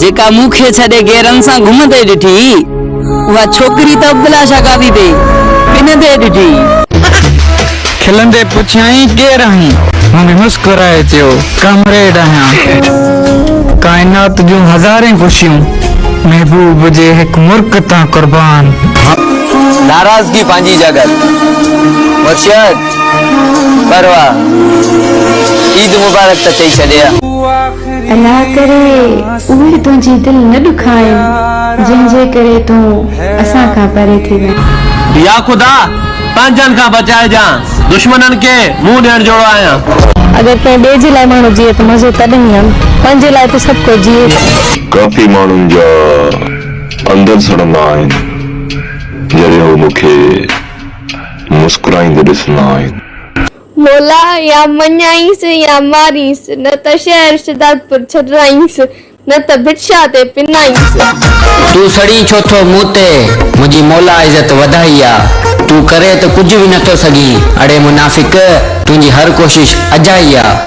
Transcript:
जेका मुखे छड़े गेरन सा घुमते डिठी उहा छोकरी तो अब्दुल्ला शागादी दे पिनदे डिठी। खिलंदे पुछाई के रही मम्मी मुस्कुराए चयो कमरेड आहियां। कायनात जूं हज़ारें खुशियूं महबूब जे एक मुर्क ता कुर्बान। नाराजगी पांजी जगत मुर्शिद परवा ईद मुबारक त चई छॾिया। अल्लाह करे उहे तुंहिंजी दिल न दुखाए जंहिंजे करे तूं असां खां परे थी वञ। या खुदा पंजन का बचाए जा दुश्मनन के मुंह ॾियण जोड़ो आहियां। अगर कंहिं ॿिए जे लाइ माण्हू जीए त मज़ो तॾहिं ई आहे, पंहिंजे लाइ त सभु को जीए। काफ़ी माण्हुनि जा अंदर सड़ंदा आहिनि जॾहिं हू मूंखे मुस्कुराईंदे ॾिसंदा आहिनि। मोला या मञाईंसि या मारींसि, न त शहर शिदातपुर छॾाईंसि, न त भिक्षा ते पिनाईंसि। तू सड़ी छो थो मूते मुझी मौला इज्जत वधाई आ। तू करे तो कुछ भी न तो सगी अड़े मुनाफिक तुझी हर कोशिश अजाई आ।